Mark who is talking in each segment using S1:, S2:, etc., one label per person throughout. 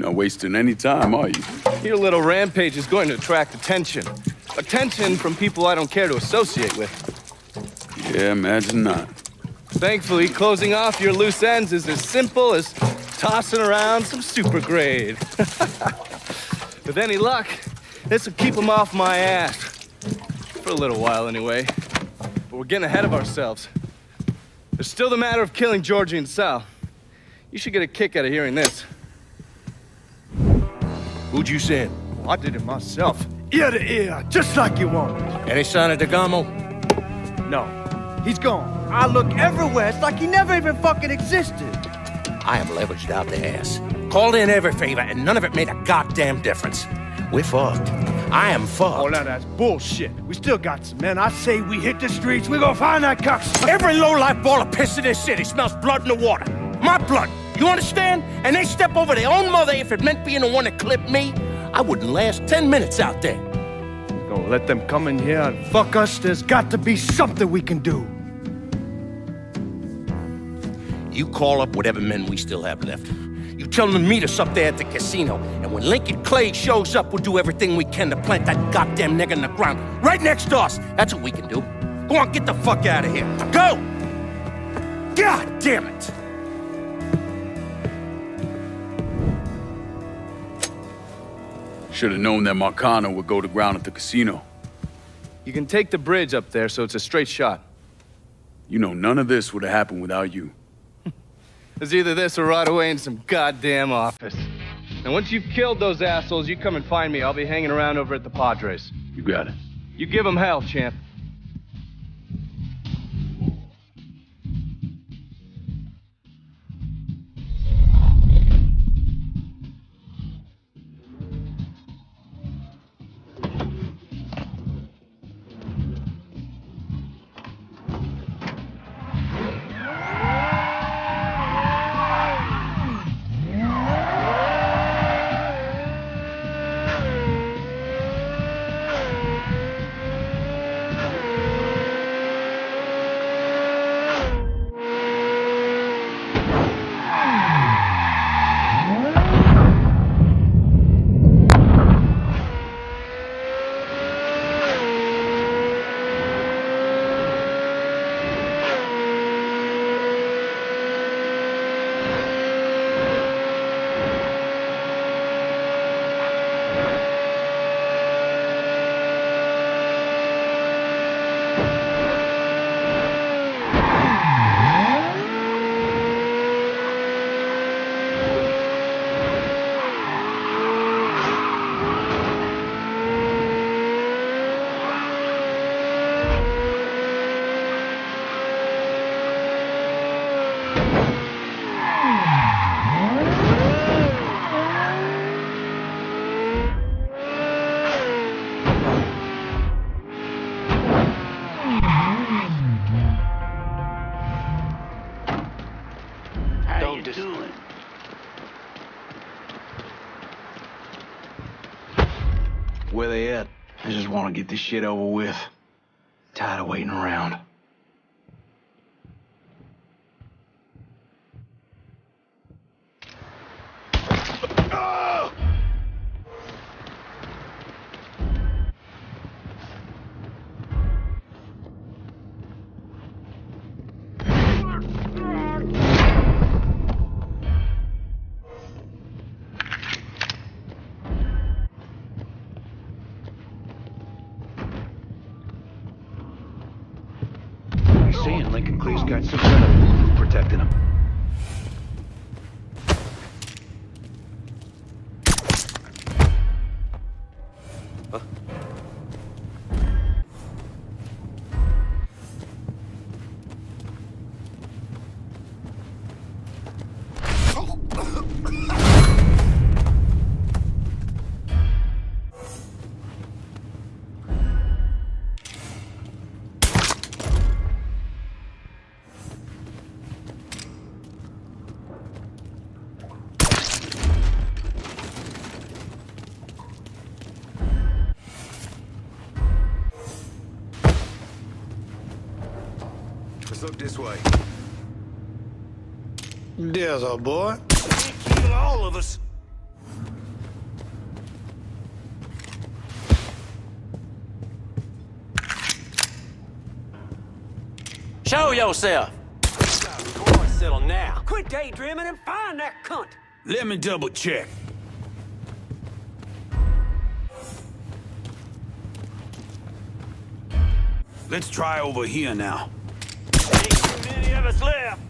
S1: not wasting any time, are you?
S2: Your little rampage is going to attract attention. Attention from people I don't care to associate with.
S1: Yeah, imagine not.
S2: Thankfully, closing off your loose ends is as simple as tossing around some super grade. With any luck, this will keep them off my ass. For a little while, anyway. But we're getting ahead of ourselves. There's still the matter of killing Georgie and Sal. You should get a kick out of hearing this.
S3: Who'd you send?
S4: I did it myself. Ear to ear, just like you wanted.
S3: Any sign of DeGamo?
S4: No, he's gone. I look everywhere. It's like he never even fucking existed.
S3: I am leveraged out the ass. Called in every favor, and none of it made a goddamn difference. We're fucked. I am fucked.
S4: Oh, now that's bullshit. We still got some men. I say we hit the streets. We gonna find that cocksucker.
S3: Every low-life ball of piss in this city smells blood in the water. My blood. You understand? And they step over their own mother if it meant being the one that clipped me. I wouldn't last 10 minutes out there.
S4: Gonna let them come in here and fuck us? There's got to be something we can do.
S3: You call up whatever men we still have left. You tell them to meet us up there at the casino. And when Lincoln Clay shows up, we'll do everything we can to plant that goddamn nigger in the ground. Right next to us. That's what we can do. Go on, get the fuck out of here. Go! God damn it!
S1: Should have known that Marcano would go to ground at the casino.
S2: You can take the bridge up there, so it's a straight shot.
S1: You know, none of this would have happened without you.
S2: There's either this or right away in some goddamn office. And once you've killed those assholes, you come and find me. I'll be hanging around over at the Padres.
S1: You got it.
S2: You give them hell, champ.
S5: Where they at? I just want to get this shit over with. Tired of waiting around. Saying Lincoln Clay's got some kind of move protecting him. Huh?
S6: Let's look this way.
S5: There's our boy.
S6: Can't kill all of us.
S7: Show yourself.
S8: Come on, settle now. Quit daydreaming and find that cunt.
S6: Let me double check. Let's try over here now.
S8: Ain't too many of us left.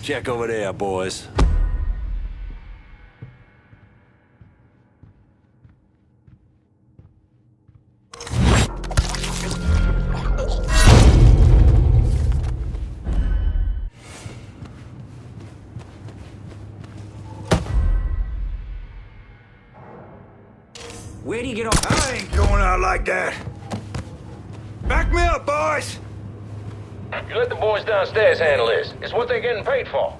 S9: Check over there, boys.
S8: Where do you get off?
S6: I ain't going out like that. Back me up, boys!
S10: You let the boys downstairs handle this. It's what they're getting paid for.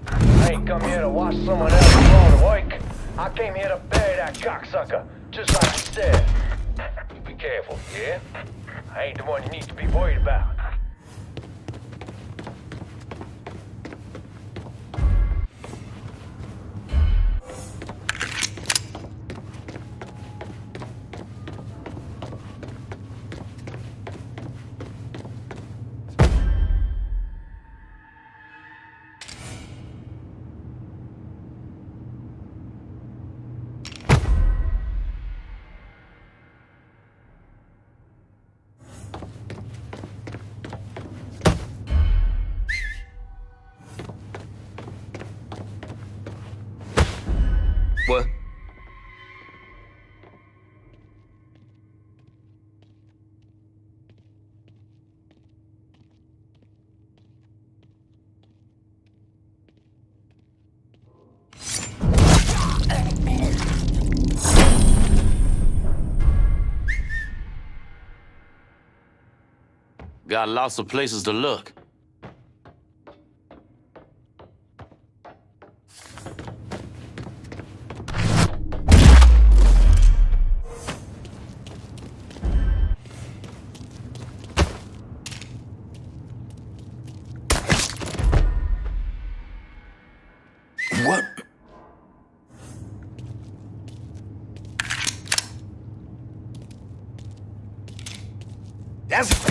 S10: I ain't come here to watch someone else fall to work. I came here to bury that cocksucker, just like you said. You be careful, yeah? I ain't the one you need to be worried about.
S9: What?
S7: Got lots of places to look.
S9: What? That's...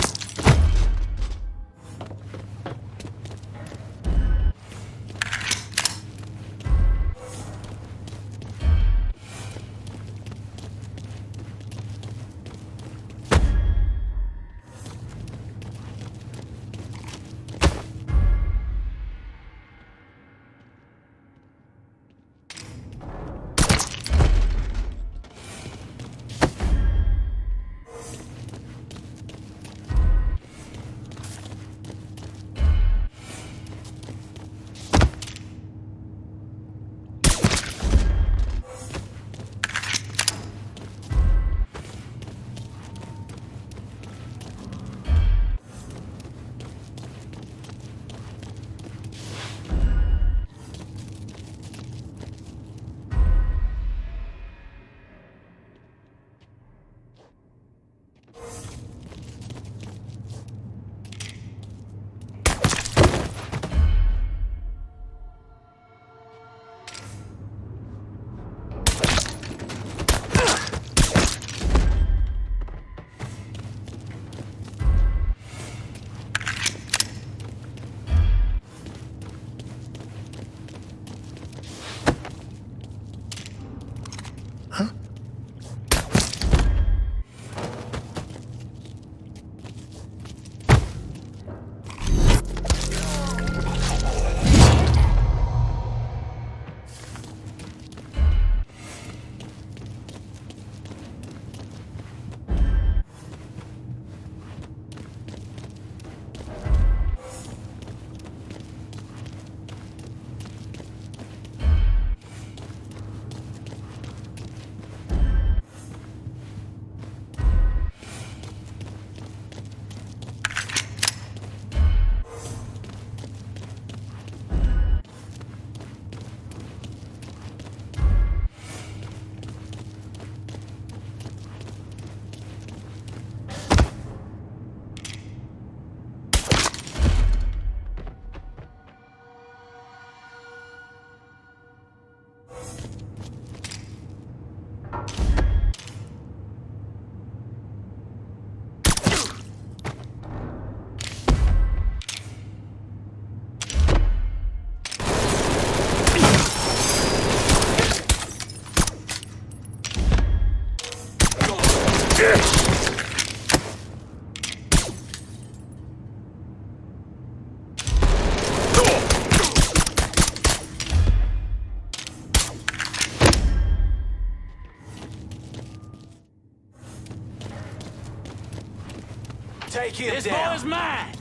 S8: Take him
S7: This
S8: down.
S7: boy's mine.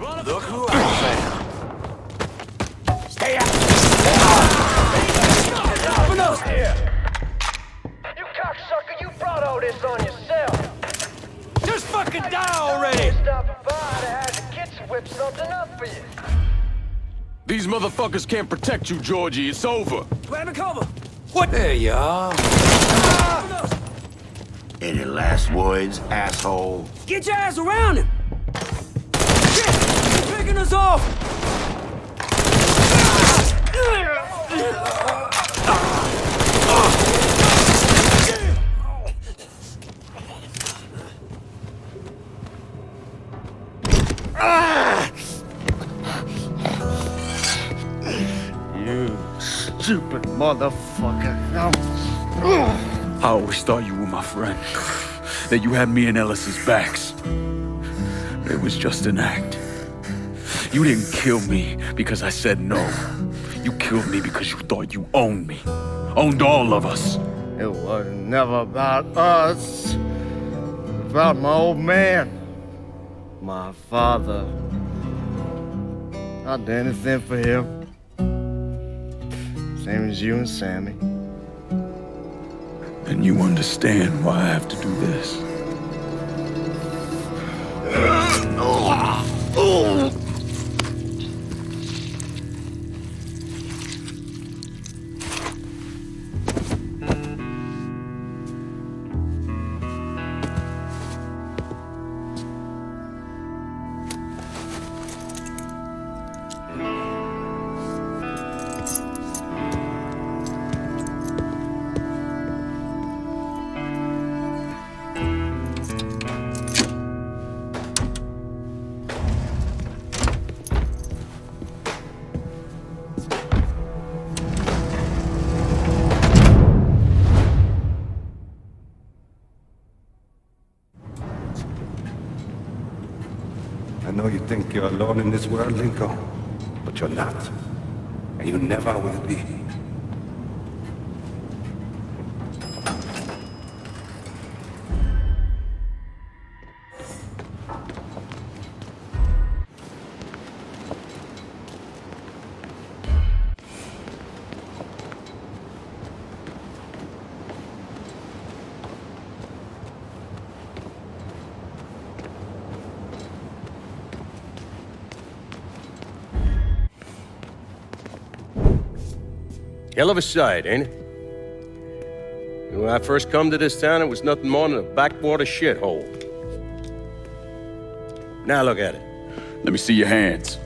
S8: Look who I found. Stay out.
S10: Here. You cocksucker, you brought all this on yourself.
S8: Just fucking die already.
S10: Stopping by to have the kids whip something up for you.
S1: These motherfuckers can't protect you, Georgie. It's over.
S8: Grab a cover.
S6: What? There you are.
S5: Any last words, asshole?
S8: Get your ass around him. Shit, he's picking us off.
S4: You stupid motherfucker.
S1: I always thought you were my friend. That you had me and Ellis's backs. It was just an act. You didn't kill me because I said no. You killed me because you thought you owned me. Owned all of us.
S4: It was never about us. It was about my old man. My father. I'd do anything for him. Same as you and Sammy.
S1: And you understand why I have to do this.
S6: I know you think you're alone in this world, Lincoln, but you're not. And you never will be.
S3: Hell of a sight, ain't it? When I first come to this town, it was nothing more than a backwater shithole. Now look at it.
S1: Let me see your hands.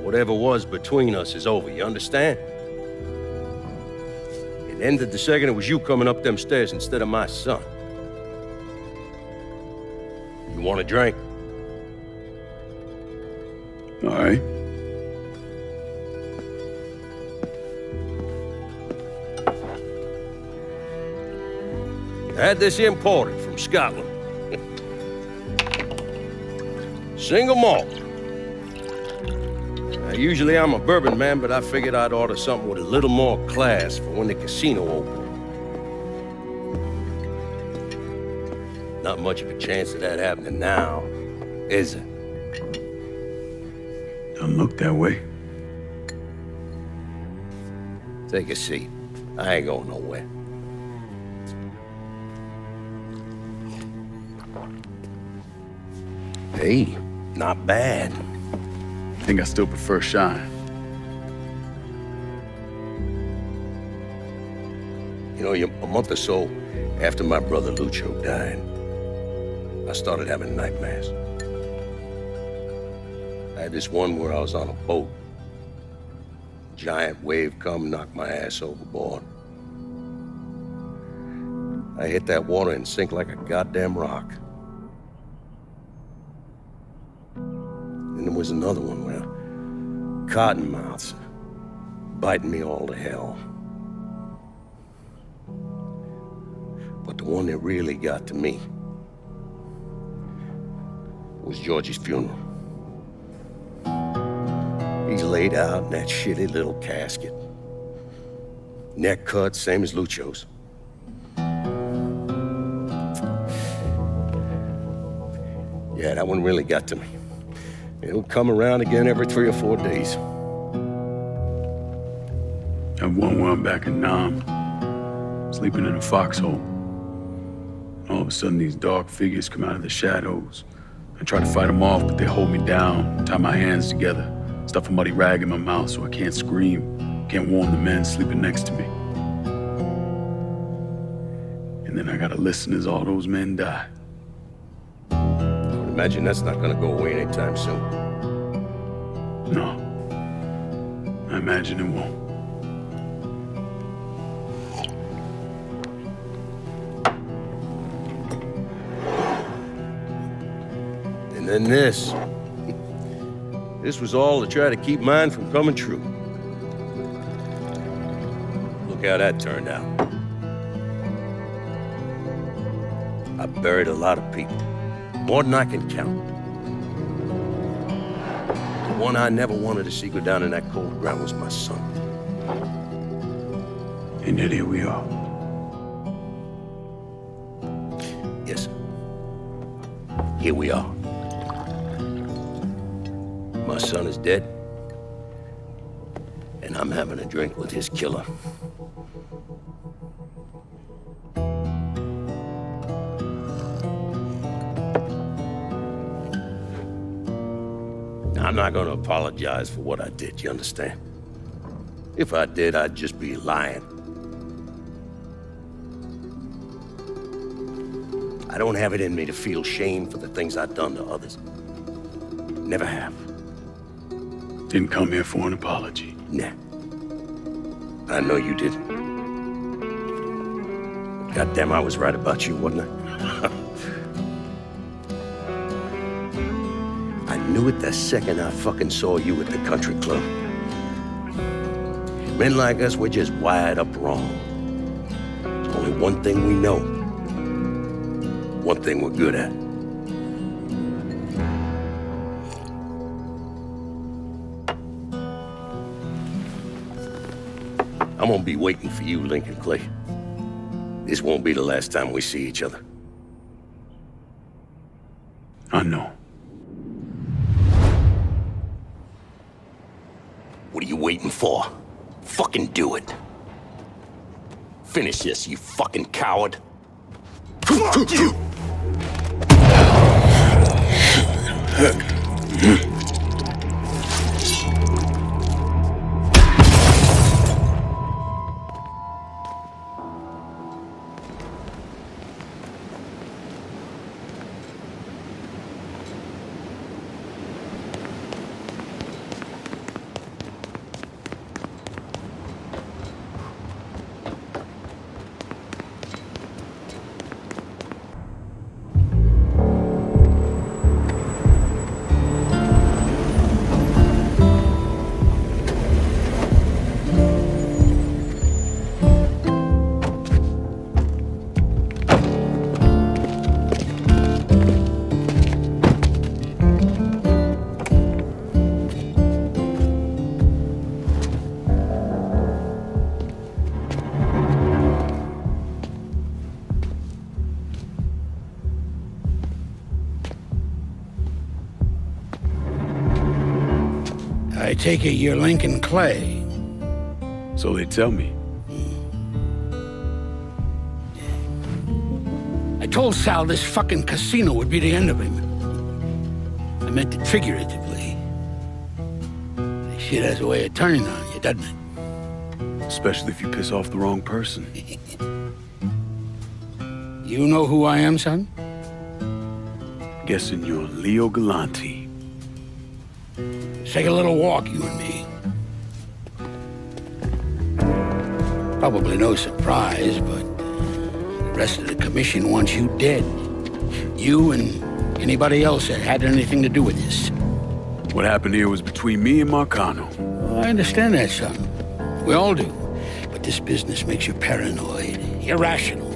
S3: Whatever was between us is over, you understand? It ended the second it was you coming up them stairs instead of my son. You want a drink?
S1: All right.
S3: I had this imported from Scotland. Single malt. Now, usually I'm a bourbon man, but I figured I'd order something with a little more class for when the casino opened. Not much of a chance of that happening now, is it?
S1: Don't look that way.
S3: Take a seat. I ain't going nowhere. Hey, not bad.
S1: I think I still prefer shine.
S3: You know, a month or so after my brother Lucio died, I started having nightmares. I had this one where I was on a boat. Giant wave come, knocked my ass overboard. I hit that water and sink like a goddamn rock. And there was another one where cottonmouths biting me all to hell. But the one that really got to me was Georgie's funeral. He's laid out in that shitty little casket. Neck cut, same as Lucio's. Yeah, that one really got to me. It'll come around again every 3 or 4 days.
S1: And one where I'm back in Nam, sleeping in a foxhole. All of a sudden, these dark figures come out of the shadows. I try to fight them off, but they hold me down, tie my hands together, stuff a muddy rag in my mouth so I can't scream, can't warn the men sleeping next to me. And then I gotta listen as all those men die.
S3: I would imagine that's not gonna go away anytime soon.
S1: No. I imagine it won't.
S3: And then this. This was all to try to keep mine from coming true. Look how that turned out. I buried a lot of people. More than I can count. The one I never wanted to see go down in that cold ground was my son.
S1: And yet here we are.
S3: Yes, sir. Here we are. My son is dead, and I'm having a drink with his killer. I'm not gonna apologize for what I did, you understand? If I did, I'd just be lying. I don't have it in me to feel shame for the things I've done to others. Never have.
S1: Didn't come here for an apology.
S3: Nah. I know you didn't. Goddamn, I was right about you, wasn't I? I knew it the second I fucking saw you at the country club. Men like us, we're just wired up wrong. There's only one thing we know. One thing we're good at. I'm gonna be waiting for you, Lincoln Clay. This won't be the last time we see each other.
S1: I know.
S3: What are you waiting for? Fucking do it. Finish this, you fucking coward. Fuck you!
S11: I take it you're Lincoln Clay.
S1: So they tell me.
S11: I told Sal this fucking casino would be the end of him. I meant it figuratively. This shit has a way of turning on you, doesn't it?
S1: Especially if you piss off the wrong person.
S11: You know who I am, son?
S1: Guessing you're Leo Galante.
S11: Let's take a little walk, you and me. Probably no surprise, but the rest of the commission wants you dead. You and anybody else that had anything to do with this.
S1: What happened here was between me and Marcano.
S11: Well, I understand that, son. We all do. But this business makes you paranoid, irrational.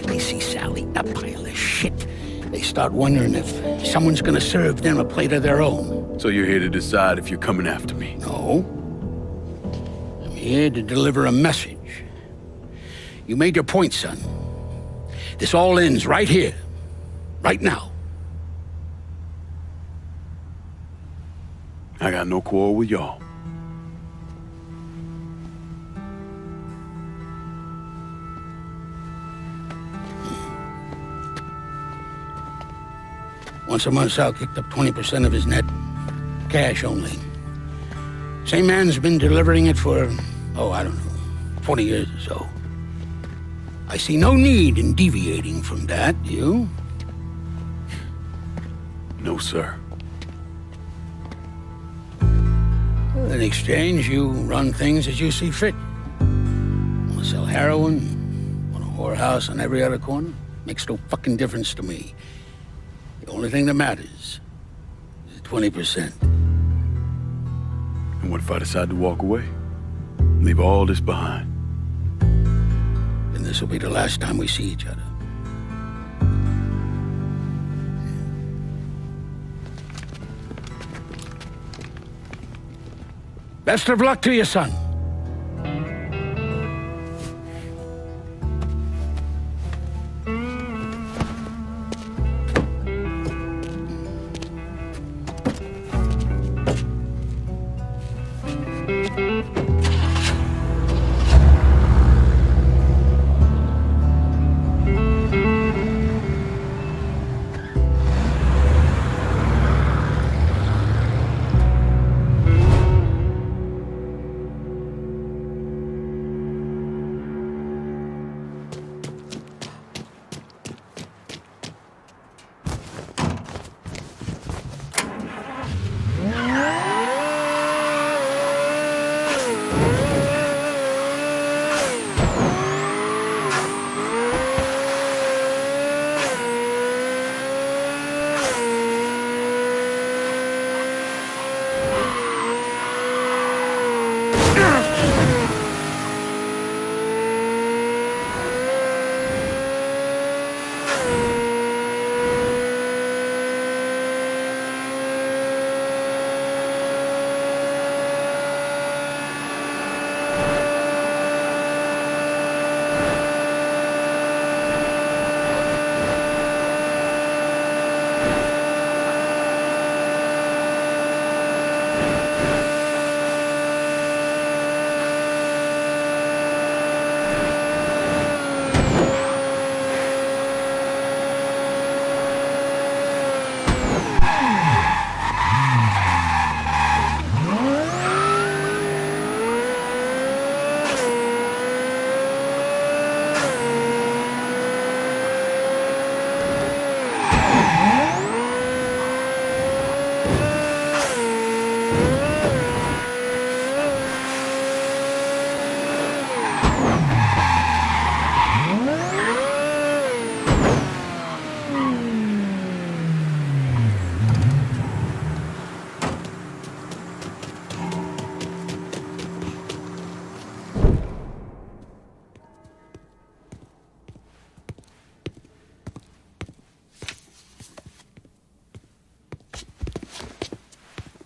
S11: They see Sal eat a pile of shit. They start wondering if someone's gonna serve them a plate of their own.
S1: So you're here to decide if you're coming after me?
S11: No. I'm here to deliver a message. You made your point, son. This all ends right here, right now.
S1: I got no quarrel with y'all.
S11: Once a month, Sal kicked up 20% of his net. Cash only. Same man's been delivering it for, I don't know, 20 years or so. I see no need in deviating from that, you?
S1: No, sir.
S11: In exchange, you run things as you see fit. Want to sell heroin? Want a whorehouse on every other corner? Makes no fucking difference to me. The only thing that matters is 20%.
S1: And what if I decide to walk away? Leave all this behind?
S11: Then this will be the last time we see each other. Best of luck to you, son.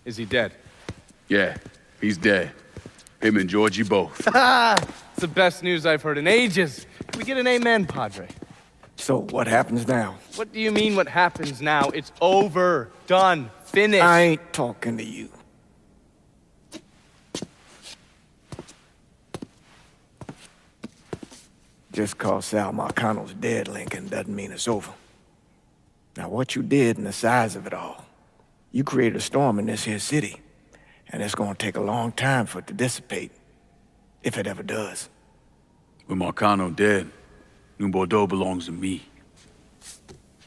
S2: Is he dead?
S1: Yeah, he's dead. Him and Georgie both.
S2: It's the best news I've heard in ages. Can we get an amen, Padre?
S4: So what happens now?
S2: What do you mean what happens now? It's over. Done. Finished.
S4: I ain't talking to you. Just cause Sal Marcano's dead, Lincoln, doesn't mean it's over. Now, what you did and the size of it all, you created a storm in this here city, and it's gonna take a long time for it to dissipate, if it ever does.
S1: With Marcano dead, New-Bordeaux belongs to me.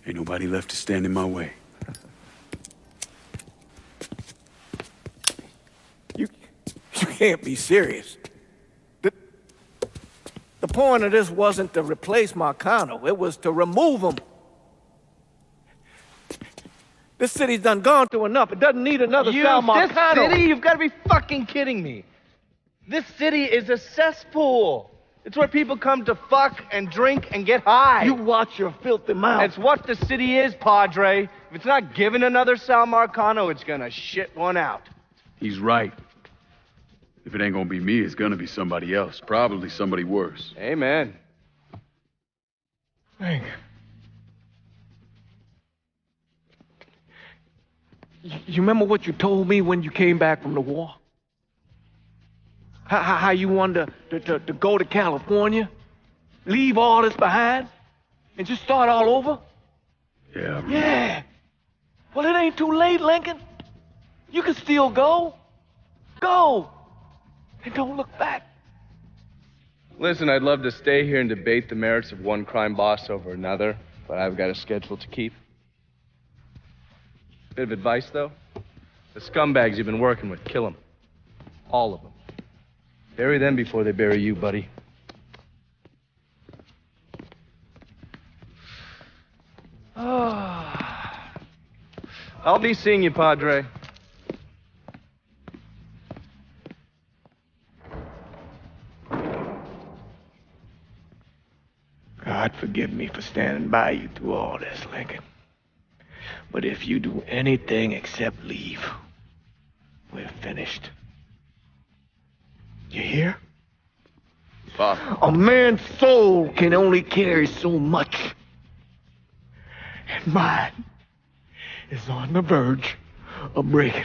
S1: Ain't nobody left to stand in my way.
S4: You can't be serious. The point of this wasn't to replace Marcano, it was to remove him. This city's done gone through enough. It doesn't need another Sal Marcano.
S2: This city? You've got to be fucking kidding me. This city is a cesspool. It's where people come to fuck and drink and get high.
S4: You watch your filthy mouth.
S2: It's what the city is, Padre. If it's not giving another Sal Marcano, it's gonna shit one out.
S1: He's right. If it ain't gonna be me, it's gonna be somebody else. Probably somebody worse.
S2: Amen.
S4: Hank. You remember what you told me when you came back from the war? How you wanted to go to California, leave all this behind, and just start all over?
S1: Yeah.
S4: Yeah. Well, it ain't too late, Lincoln. You can still go. Go. And don't look back.
S2: Listen, I'd love to stay here and debate the merits of one crime boss over another, but I've got a schedule to keep. Bit of advice, though. The scumbags you've been working with, kill them. All of them. Bury them before they bury you, buddy. I'll be seeing you, Padre.
S4: God forgive me for standing by you through all this, Lincoln. But if you do anything except leave, we're finished. You hear?
S2: Bob.
S4: A man's soul can only carry so much. And mine is on the verge of breaking.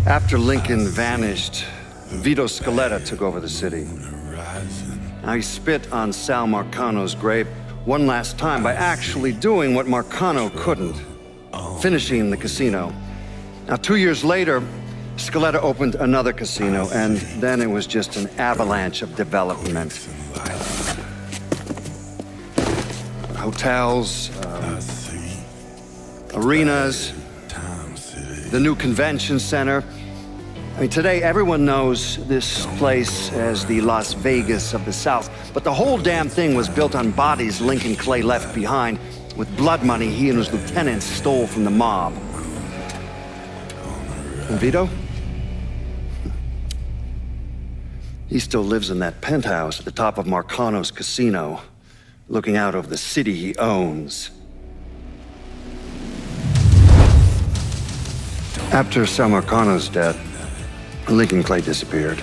S12: After Lincoln vanished, Vito Scaletta took over the city. Now he spit on Sal Marcano's grave one last time by actually doing what Marcano couldn't, finishing the casino. Now 2 years later, Scaletta opened another casino, and then it was just an avalanche of development. Hotels, arenas, the new convention center. I mean, today everyone knows this place as the Las Vegas of the South, but the whole damn thing was built on bodies Lyncoln Clay left behind with blood money he and his lieutenants stole from the mob. And Vito? He still lives in that penthouse at the top of Marcano's casino, looking out over the city he owns. After Sal Marcano's death, Lincoln Clay disappeared.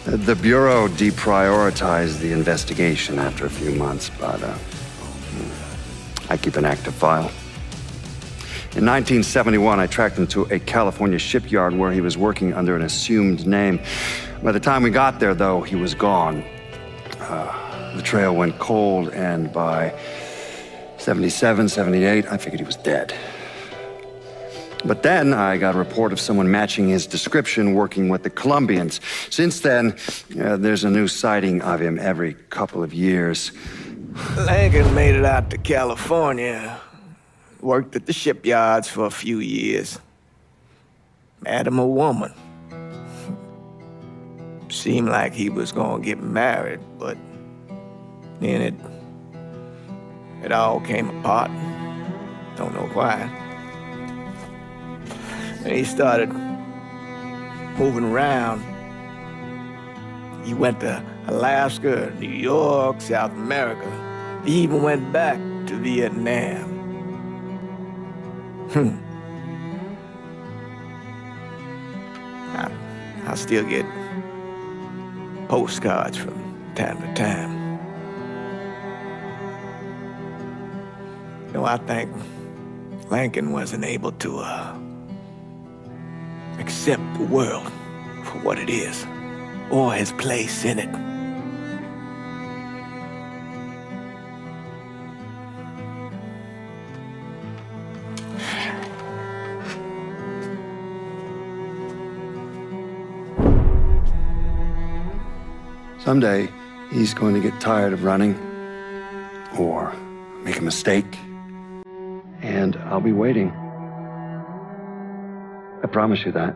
S12: The Bureau deprioritized the investigation after a few months, but I keep an active file. In 1971, I tracked him to a California shipyard where he was working under an assumed name. By the time we got there, though, he was gone. The trail went cold, and by 77, 78, I figured he was dead. But then I got a report of someone matching his description working with the Colombians. Since then, there's a new sighting of him every couple of years.
S4: Lincoln made it out to California, worked at the shipyards for a few years. Met him a woman. Seemed like he was gonna get married, but then it all came apart. Don't know why. And he started moving around. He went to Alaska, New York, South America. He even went back to Vietnam. I still get postcards from time to time. You know, I think Lincoln wasn't able to accept the world for what it is, or his place in it.
S12: Someday, he's going to get tired of running, or make a mistake, and I'll be waiting. I promise you that.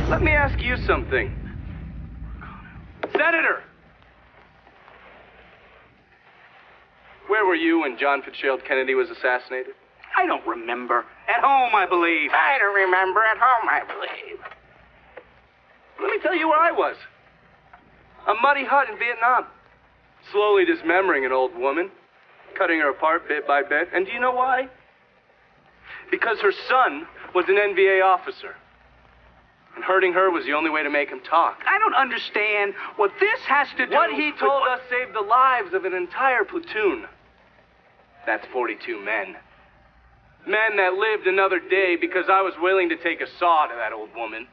S2: Let me ask you something. Senator! Where were you when John Fitzgerald Kennedy was assassinated?
S8: I don't remember. At home, I believe.
S3: I don't remember at home, I believe.
S2: Let me tell you where I was. A muddy hut in Vietnam. Slowly dismembering an old woman, cutting her apart bit by bit. And do you know why? Because her son was an NVA officer. And hurting her was the only way to make him talk.
S8: I don't understand what this has to do.
S2: What he told us saved the lives of an entire platoon. That's 42 men. Men that lived another day because I was willing to take a saw to that old woman.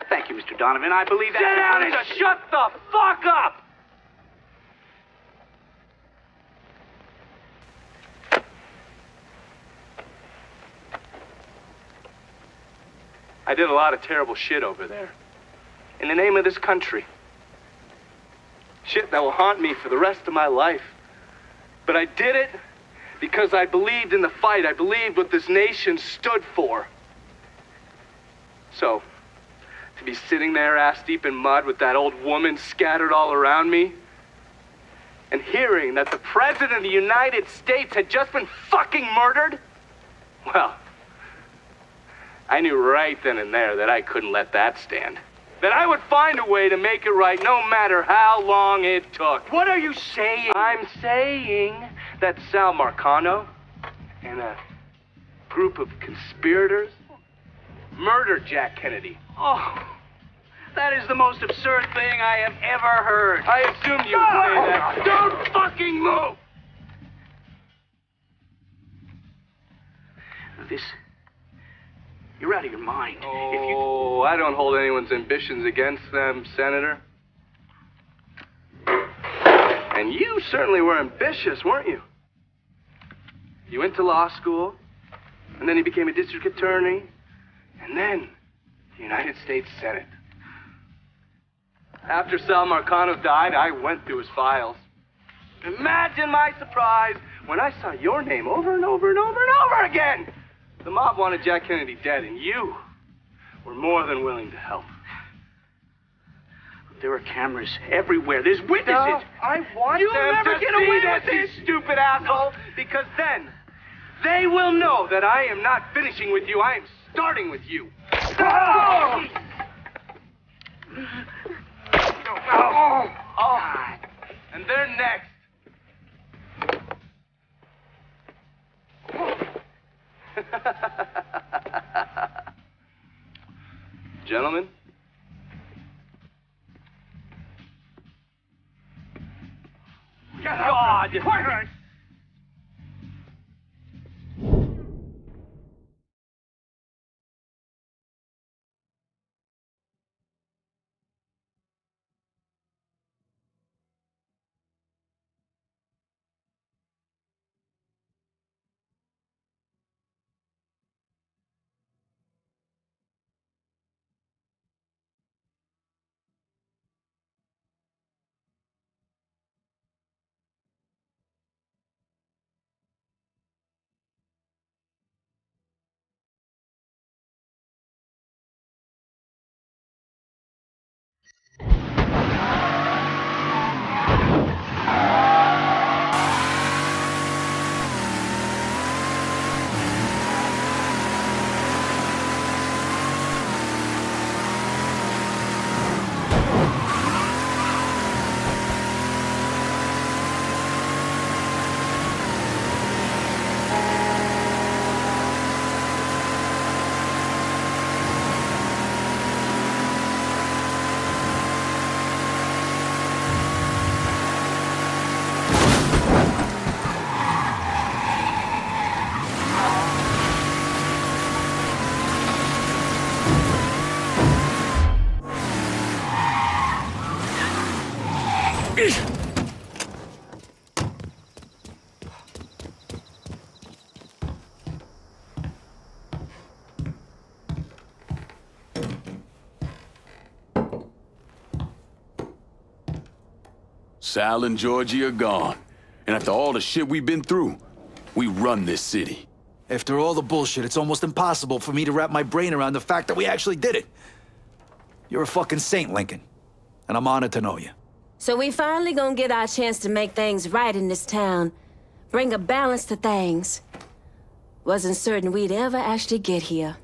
S8: Thank you, Mr. Donovan. I believe that.
S2: Sit down and just shut the fuck up! I did a lot of terrible shit over there. In the name of this country. Shit that will haunt me for the rest of my life. But I did it because I believed in the fight. I believed what this nation stood for. So, to be sitting there ass deep in mud with that old woman scattered all around me, and hearing that the President of the United States had just been fucking murdered, well, I knew right then and there that I couldn't let that stand. That I would find a way to make it right no matter how long it took.
S8: What are you saying?
S2: I'm saying that Sal Marcano and a group of conspirators murdered Jack Kennedy.
S8: Oh, that is the most absurd thing I have ever heard.
S2: I assumed you would say that. Don't fucking move!
S8: You're out of your mind.
S2: Oh, Oh, I don't hold anyone's ambitions against them, Senator. And you certainly were ambitious, weren't you? You went to law school, and then you became a district attorney, and then the United States Senate. After Sal Marcano died, I went through his files. Imagine my surprise when I saw your name over and over and over and over again. The mob wanted Jack Kennedy dead, and you were more than willing to help.
S8: There are cameras everywhere. There's witnesses.
S2: No, I want
S8: You'll
S2: them
S8: never
S2: to
S8: get
S2: see
S8: away
S2: this,
S8: with
S2: you
S8: this.
S2: stupid asshole, because then they will know that I am not finishing with you. I am starting with you. Oh! Oh! And they're next. Gentlemen. God!
S1: Sal and Georgie are gone. And after all the shit we've been through, we run this city.
S13: After all the bullshit, it's almost impossible for me to wrap my brain around the fact that we actually did it. You're a fucking saint, Lincoln. And I'm honored to know you.
S14: So we finally gonna get our chance to make things right in this town. Bring a balance to things. Wasn't certain we'd ever actually get here.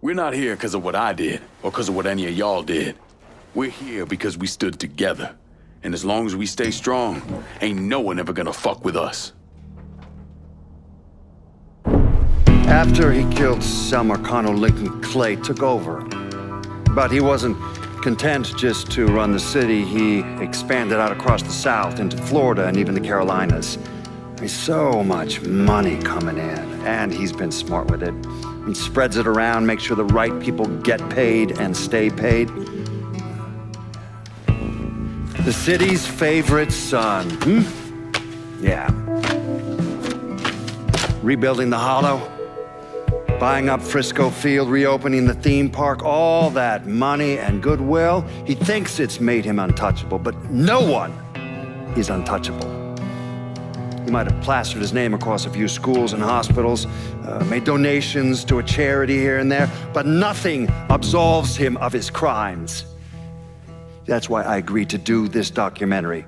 S1: We're not here because of what I did, or because of what any of y'all did. We're here because we stood together. And as long as we stay strong, ain't no one ever gonna fuck with us.
S12: After he killed Sal Marcano, Lyncoln Clay took over. But he wasn't content just to run the city. He expanded out across the South into Florida and even the Carolinas. There's so much money coming in, and he's been smart with it. He spreads it around, makes sure the right people get paid and stay paid. The city's favorite son, Yeah. Rebuilding the Hollow, buying up Frisco Field, reopening the theme park, all that money and goodwill. He thinks it's made him untouchable, but no one is untouchable. He might have plastered his name across a few schools and hospitals, made donations to a charity here and there, but nothing absolves him of his crimes. That's why I agreed to do this documentary.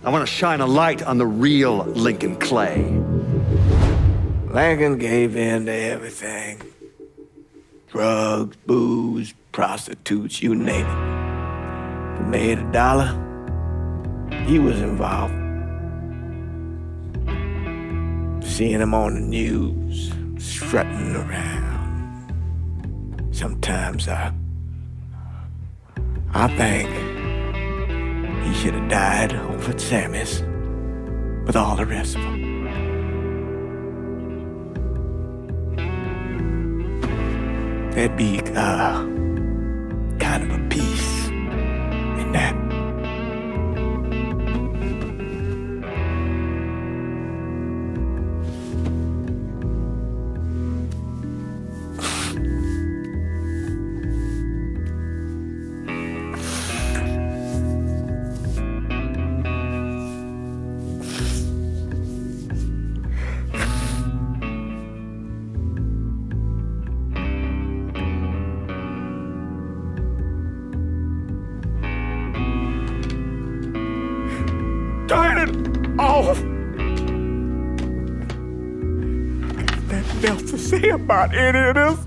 S12: I want to shine a light on the real Lincoln Clay.
S4: Lincoln gave in to everything. Drugs, booze, prostitutes, you name it. If he made $1, he was involved. Seeing him on the news, strutting around. Sometimes I I think he should have died over at Sammy's with all the rest of them. There'd be kind of a peace in that. Turn it off! Nothing else to say about any of this.